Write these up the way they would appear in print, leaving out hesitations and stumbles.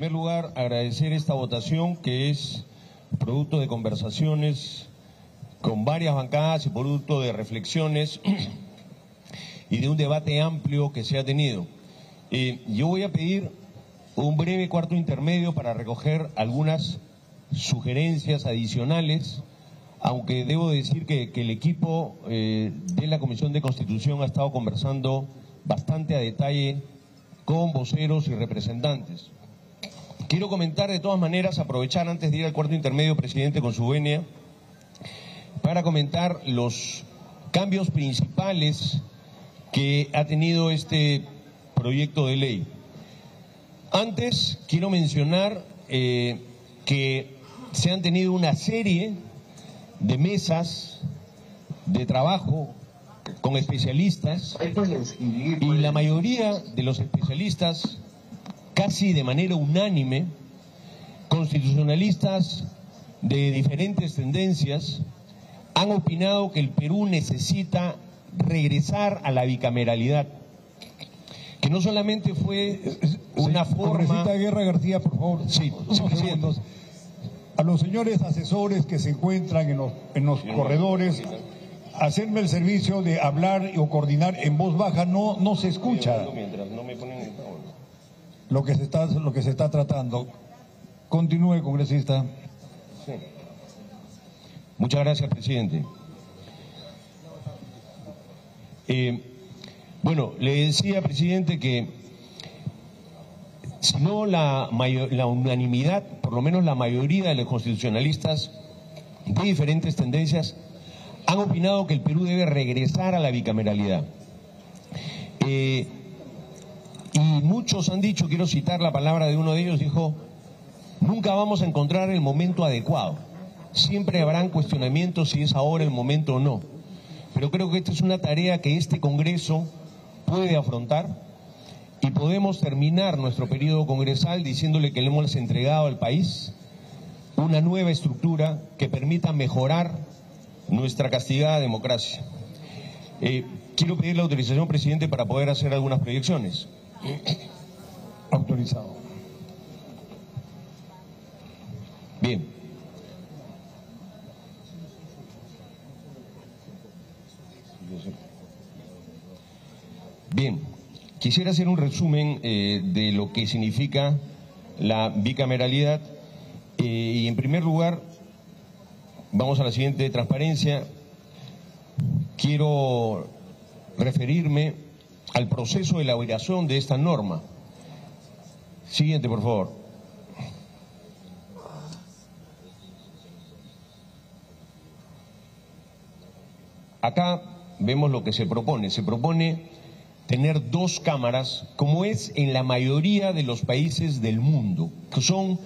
primer lugar, agradecer esta votación que es producto de conversaciones con varias bancadas y producto de reflexiones y de un debate amplio que se ha tenido. Yo voy a pedir un breve cuarto intermedio para recoger algunas sugerencias adicionales, aunque debo decir que el equipo de la Comisión de Constitución ha estado conversando bastante a detalle con voceros y representantes. Quiero comentar de todas maneras, aprovechar antes de ir al cuarto intermedio, presidente, con su venia, para comentar los cambios principales que ha tenido este proyecto de ley. Antes quiero mencionar que se han tenido una serie de mesas de trabajo con especialistas y la mayoría de los especialistas, casi de manera unánime, constitucionalistas de diferentes tendencias, han opinado que el Perú necesita regresar a la bicameralidad, que no solamente fue una forma... Congresista Guerra García, por favor. Sí, segundos. A los señores asesores que se encuentran en los corredores, hacerme el servicio de hablar o coordinar en voz baja, no se escucha lo que se está tratando. Continúe, congresista. Sí. Muchas gracias, presidente. Bueno, le decía, presidente, que si no la unanimidad, por lo menos la mayoría de los constitucionalistas de diferentes tendencias han opinado que el Perú debe regresar a la bicameralidad. Y muchos han dicho, quiero citar la palabra de uno de ellos, dijo: nunca vamos a encontrar el momento adecuado, siempre habrán cuestionamientos si es ahora el momento o no. Pero creo que esta es una tarea que este Congreso puede afrontar y podemos terminar nuestro periodo congresal diciéndole que le hemos entregado al país una nueva estructura que permita mejorar nuestra castigada democracia. Quiero pedir la autorización, presidente, para poder hacer algunas proyecciones. Autorizado. Bien. Bien, quisiera hacer un resumen de lo que significa la bicameralidad y en primer lugar, vamos a la siguiente transparencia. Quiero referirme al proceso de elaboración de esta norma. Siguiente, por favor. Acá vemos lo que se propone. Se propone tener dos cámaras, como es en la mayoría de los países del mundo, que son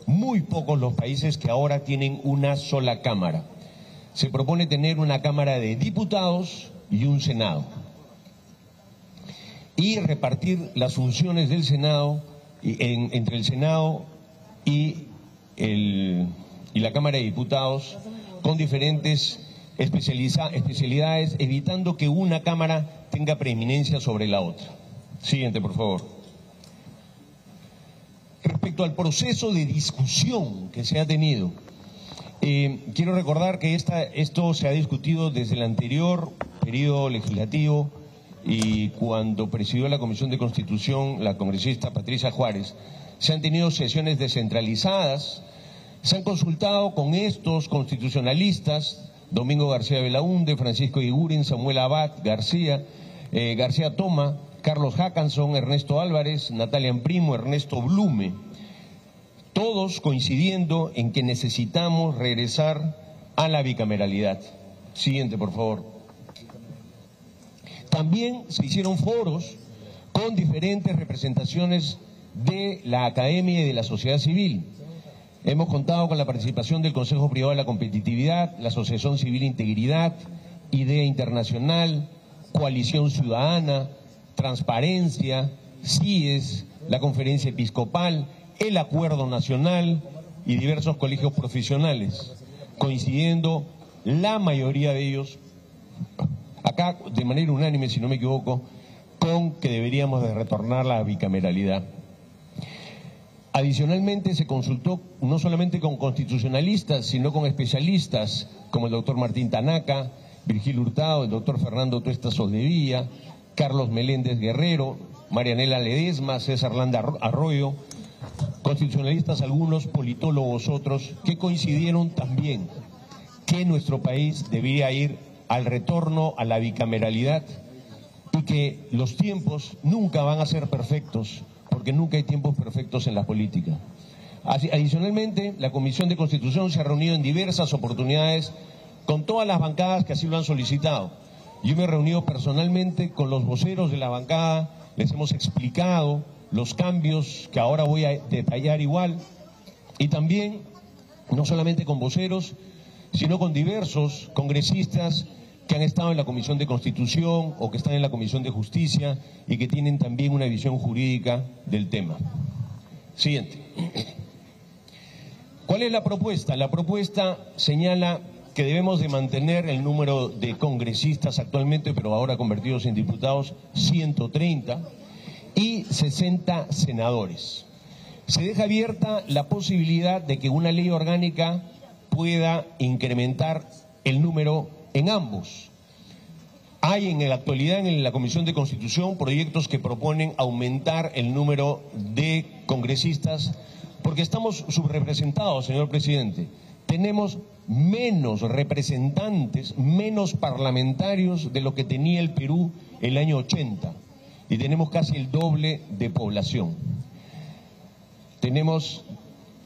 muy pocos los países que ahora tienen una sola cámara. Se propone tener una Cámara de Diputados y un Senado. Y repartir las funciones del Senado entre el Senado y la Cámara de Diputados con diferentes especialidades, evitando que una Cámara tenga preeminencia sobre la otra. Siguiente, por favor. Respecto al proceso de discusión que se ha tenido, quiero recordar que esto se ha discutido desde el anterior periodo legislativo y cuando presidió la Comisión de Constitución la congresista Patricia Juárez. Se han tenido sesiones descentralizadas, se han consultado con estos constitucionalistas, Domingo García Belaúnde, Francisco Iguren, Samuel Abad García, García Toma, Carlos Hackanson, Ernesto Álvarez, Natalia Primo, Ernesto Blume, todos coincidiendo en que necesitamos regresar a la bicameralidad. Siguiente, por favor. También se hicieron foros con diferentes representaciones de la academia y de la sociedad civil. Hemos contado con la participación del Consejo Privado de la Competitividad, la Asociación Civil Integridad, Idea Internacional, Coalición Ciudadana, Transparencia, CIES, la Conferencia Episcopal, el Acuerdo Nacional y diversos colegios profesionales, coincidiendo la mayoría de ellos, acá de manera unánime, si no me equivoco, con que deberíamos de retornar la bicameralidad. Adicionalmente, se consultó no solamente con constitucionalistas, sino con especialistas como el doctor Martín Tanaka, Virgilio Hurtado, el doctor Fernando Tuesta Soldevilla, Carlos Meléndez Guerrero, Marianela Ledesma, César Landa Arroyo, constitucionalistas algunos, politólogos otros, que coincidieron también que nuestro país debería ir al retorno a la bicameralidad y que los tiempos nunca van a ser perfectos, porque nunca hay tiempos perfectos en la política. Adicionalmente, la Comisión de Constitución se ha reunido en diversas oportunidades con todas las bancadas que así lo han solicitado. Yo me he reunido personalmente con los voceros de la bancada, les hemos explicado los cambios que ahora voy a detallar igual, y también no solamente con voceros, sino con diversos congresistas que han estado en la Comisión de Constitución o que están en la Comisión de Justicia y que tienen también una visión jurídica del tema. Siguiente. ¿Cuál es la propuesta? La propuesta señala que debemos de mantener el número de congresistas actualmente, pero ahora convertidos en diputados, 130 y 60 senadores. Se deja abierta la posibilidad de que una ley orgánica pueda incrementar el número en ambos. Hay en la actualidad en la Comisión de Constitución proyectos que proponen aumentar el número de congresistas porque estamos subrepresentados, señor presidente. Tenemos menos representantes, menos parlamentarios de lo que tenía el Perú el año 80 y tenemos casi el doble de población. Tenemos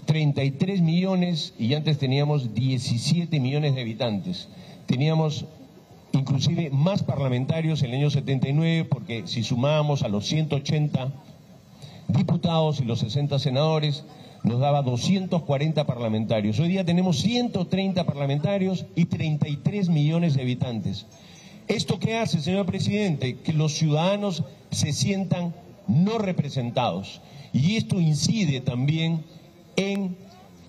33 millones y antes teníamos 17 millones de habitantes. Teníamos inclusive más parlamentarios en el año 79 porque si sumábamos a los 180 diputados y los 60 senadores nos daba 240 parlamentarios. Hoy día tenemos 130 parlamentarios y 33 millones de habitantes. ¿Esto qué hace, señor presidente? Que los ciudadanos se sientan no representados. Y esto incide también en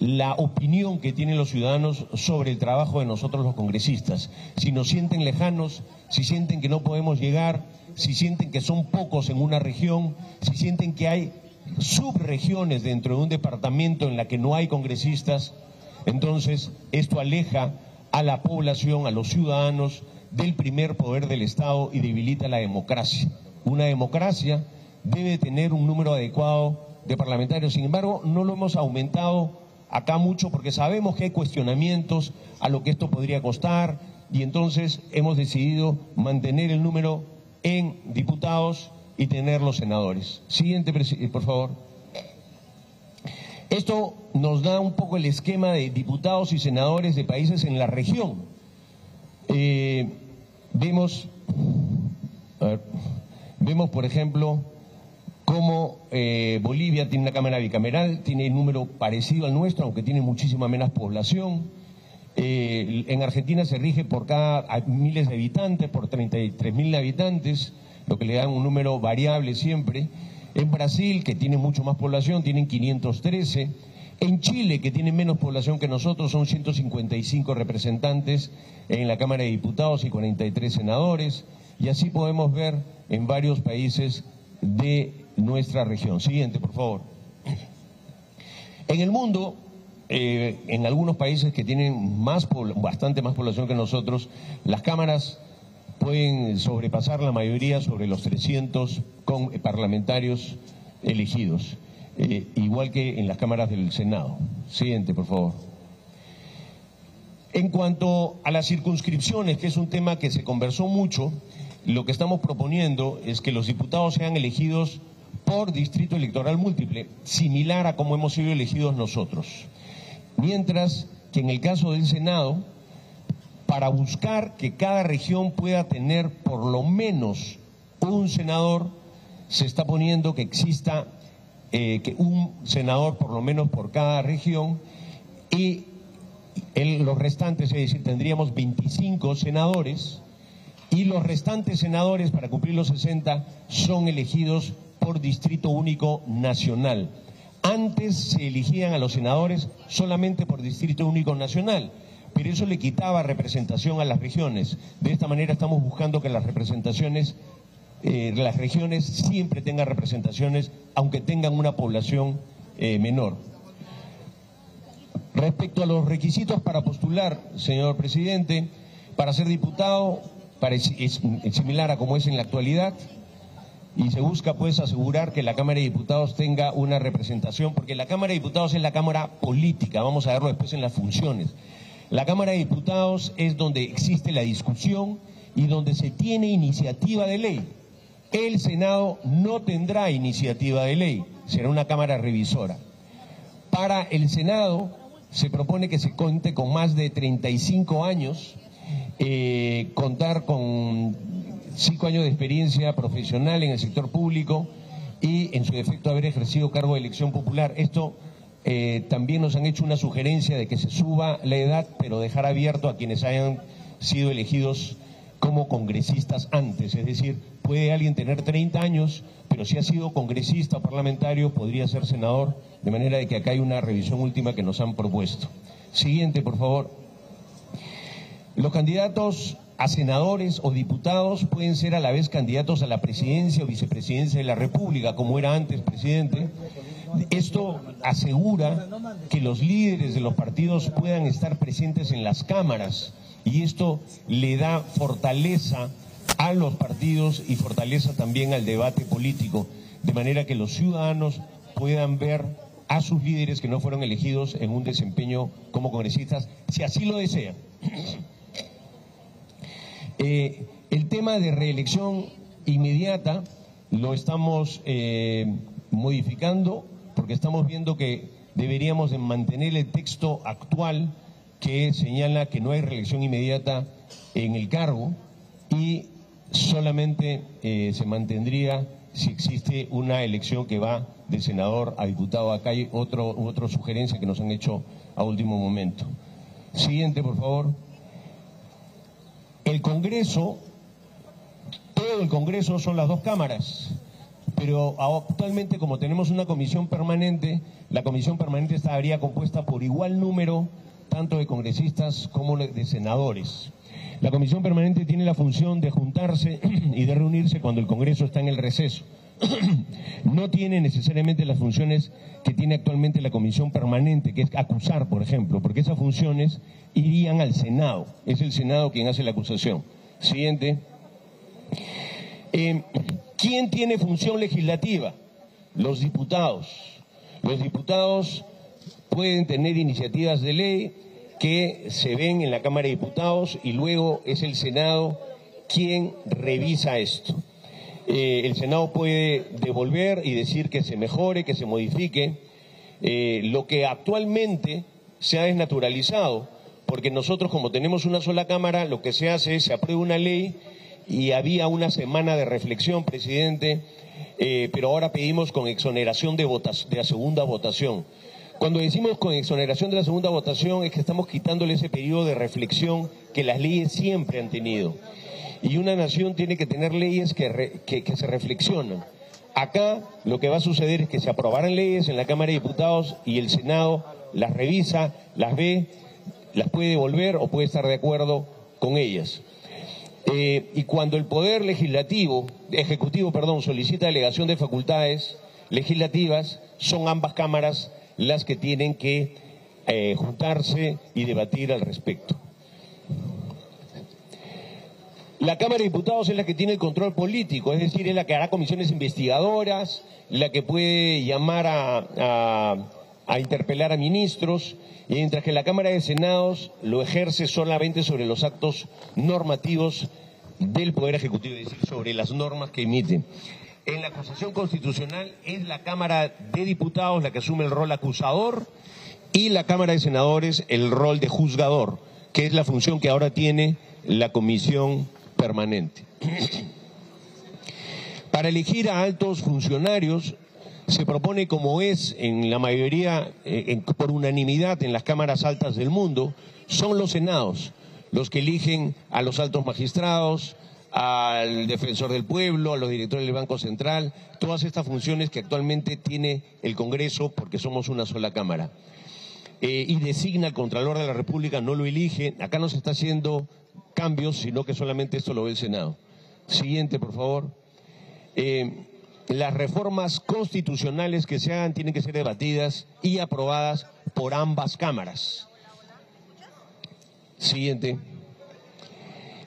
la opinión que tienen los ciudadanos sobre el trabajo de nosotros los congresistas. Si nos sienten lejanos, si sienten que no podemos llegar, si sienten que son pocos en una región, si sienten que hay subregiones dentro de un departamento en la que no hay congresistas, entonces esto aleja a la población, a los ciudadanos, del primer poder del Estado y debilita la democracia. Una democracia debe tener un número adecuado de parlamentarios. Sin embargo, no lo hemos aumentado acá mucho porque sabemos que hay cuestionamientos a lo que esto podría costar y entonces hemos decidido mantener el número en diputados y tener los senadores. Siguiente, por favor. Esto nos da un poco el esquema de diputados y senadores de países en la región. Vemos, por ejemplo, cómo Bolivia tiene una cámara bicameral, tiene un número parecido al nuestro, aunque tiene muchísima menos población. En Argentina se rige por cada miles de habitantes, por 33.000 habitantes, lo que le da un número variable siempre. En Brasil, que tiene mucho más población, tienen 513. En Chile, que tiene menos población que nosotros, son 155 representantes en la Cámara de Diputados y 43 senadores. Y así podemos ver en varios países de nuestra región. Siguiente, por favor. En el mundo, en algunos países que tienen bastante más población que nosotros, las cámaras pueden sobrepasar la mayoría sobre los 300 parlamentarios elegidos, igual que en las cámaras del Senado. Siguiente, por favor. En cuanto a las circunscripciones, que es un tema que se conversó mucho, lo que estamos proponiendo es que los diputados sean elegidos por distrito electoral múltiple, similar a como hemos sido elegidos nosotros. Mientras que en el caso del Senado, para buscar que cada región pueda tener por lo menos un senador, se está poniendo que exista que un senador por lo menos por cada región y los restantes, es decir, tendríamos 25 senadores y los restantes senadores, para cumplir los 60, son elegidos por distrito único nacional. Antes se elegían a los senadores solamente por distrito único nacional, pero eso le quitaba representación a las regiones. De esta manera estamos buscando que las representaciones, las regiones siempre tengan representaciones, aunque tengan una población menor. Respecto a los requisitos para postular, señor presidente, para ser diputado es similar a como es en la actualidad, y se busca pues asegurar que la Cámara de Diputados tenga una representación, porque la Cámara de Diputados es la Cámara política, vamos a verlo después en las funciones. La Cámara de Diputados es donde existe la discusión y donde se tiene iniciativa de ley. El Senado no tendrá iniciativa de ley, será una Cámara revisora. Para el Senado se propone que se cuente con más de 35 años, contar con 5 años de experiencia profesional en el sector público y en su defecto haber ejercido cargo de elección popular. Esto también nos han hecho una sugerencia de que se suba la edad, pero dejar abierto a quienes hayan sido elegidos como congresistas antes, es decir, puede alguien tener 30 años, pero si ha sido congresista o parlamentario podría ser senador, de manera de que acá hay una revisión última que nos han propuesto. Siguiente, por favor. Los candidatos a senadores o diputados pueden ser a la vez candidatos a la presidencia o vicepresidencia de la República, como era antes, presidente. Esto asegura que los líderes de los partidos puedan estar presentes en las cámaras y esto le da fortaleza a los partidos y fortaleza también al debate político, de manera que los ciudadanos puedan ver a sus líderes que no fueron elegidos en un desempeño como congresistas, si así lo desean. El tema de reelección inmediata lo estamos modificando porque estamos viendo que deberíamos de mantener el texto actual que señala que no hay reelección inmediata en el cargo y solamente se mantendría si existe una elección que va de senador a diputado. Acá hay otra sugerencia que nos han hecho a último momento. Siguiente, por favor. El Congreso, todo el Congreso son las dos cámaras, pero actualmente como tenemos una comisión permanente, la comisión permanente estaría compuesta por igual número tanto de congresistas como de senadores. La comisión permanente tiene la función de juntarse y de reunirse cuando el Congreso está en el receso. No tiene necesariamente las funciones que tiene actualmente la comisión permanente, que es acusar, por ejemplo, porque esas funciones irían al Senado. Es el Senado quien hace la acusación. Siguiente. ¿Quién tiene función legislativa? Los diputados. Los diputados pueden tener iniciativas de ley que se ven en la Cámara de Diputados y luego es el Senado quien revisa esto. El Senado puede devolver y decir que se mejore, que se modifique. Lo que actualmente se ha desnaturalizado, porque nosotros como tenemos una sola Cámara, lo que se hace es se aprueba una ley y había una semana de reflexión, presidente, pero ahora pedimos con exoneración de la segunda votación. Cuando decimos con exoneración de la segunda votación es que estamos quitándole ese periodo de reflexión que las leyes siempre han tenido. Y una nación tiene que tener leyes que se reflexionan. Acá lo que va a suceder es que se aprobarán leyes en la Cámara de Diputados y el Senado las revisa, las ve, las puede devolver o puede estar de acuerdo con ellas. Y cuando el Poder Ejecutivo solicita delegación de facultades legislativas, son ambas cámaras las que tienen que juntarse y debatir al respecto. La Cámara de Diputados es la que tiene el control político, es decir, es la que hará comisiones investigadoras, la que puede llamar a interpelar a ministros, y mientras que la Cámara de Senados lo ejerce solamente sobre los actos normativos del Poder Ejecutivo, es decir, sobre las normas que emiten. En la acusación constitucional es la Cámara de Diputados la que asume el rol acusador y la Cámara de Senadores el rol de juzgador, que es la función que ahora tiene la comisión permanente. Para elegir a altos funcionarios se propone, como es en la mayoría, por unanimidad en las cámaras altas del mundo, son los senados los que eligen a los altos magistrados, al defensor del pueblo, a los directores del Banco Central, todas estas funciones que actualmente tiene el Congreso porque somos una sola Cámara. Y designa al Contralor de la República, no lo elige. Acá no se está haciendo cambios, sino que solamente esto lo ve el Senado. Siguiente, por favor. las reformas constitucionales que se hagan tienen que ser debatidas y aprobadas por ambas cámaras. Siguiente.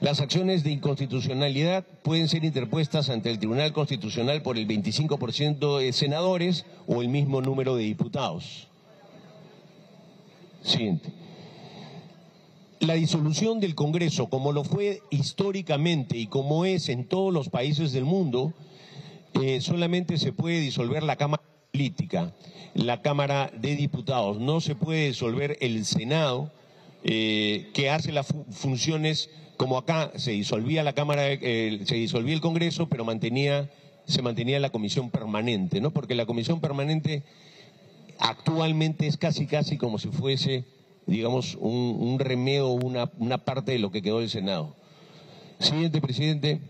Las acciones de inconstitucionalidad pueden ser interpuestas ante el Tribunal Constitucional por el 25% de senadores o el mismo número de diputados. Siguiente. La disolución del Congreso, como lo fue históricamente y como es en todos los países del mundo, solamente se puede disolver la Cámara Política, la Cámara de Diputados. No se puede disolver el Senado, que hace las funciones, como acá se disolvía la Cámara, se disolvía el Congreso, pero se mantenía la Comisión Permanente, ¿no? Porque la Comisión Permanente actualmente es casi como si fuese, digamos, un remedio, una parte de lo que quedó del Senado. Siguiente, presidente.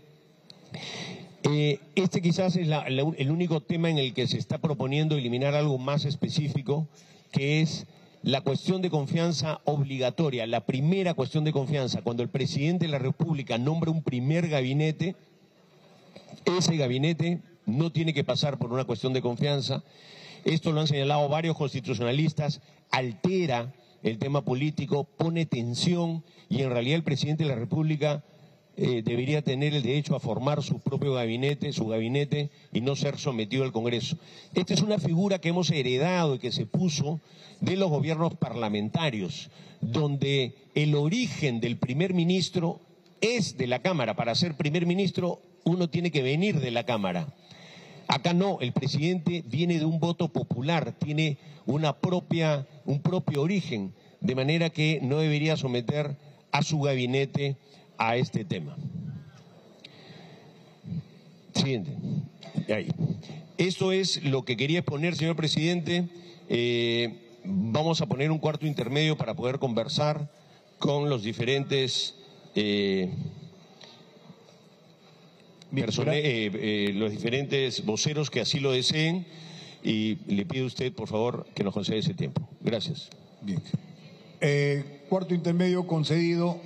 Este quizás es el único tema en el que se está proponiendo eliminar algo más específico, que es la cuestión de confianza obligatoria, la primera cuestión de confianza. Cuando el presidente de la República nombra un primer gabinete, ese gabinete no tiene que pasar por una cuestión de confianza. Esto lo han señalado varios constitucionalistas, altera el tema político, pone tensión y en realidad el presidente de la República debería tener el derecho a formar su propio gabinete, y no ser sometido al Congreso. Esta es una figura que hemos heredado y que se puso de los gobiernos parlamentarios, donde el origen del primer ministro es de la Cámara. Para ser primer ministro uno tiene que venir de la Cámara. Acá no, el presidente viene de un voto popular, tiene un propio origen, de manera que no debería someter a su gabinete a este tema. Siguiente. Ahí. Esto es lo que quería exponer, señor presidente. Vamos a poner un cuarto intermedio para poder conversar con los diferentes los diferentes voceros que así lo deseen, y le pido a usted, por favor, que nos conceda ese tiempo. Gracias. Bien. Cuarto intermedio concedido.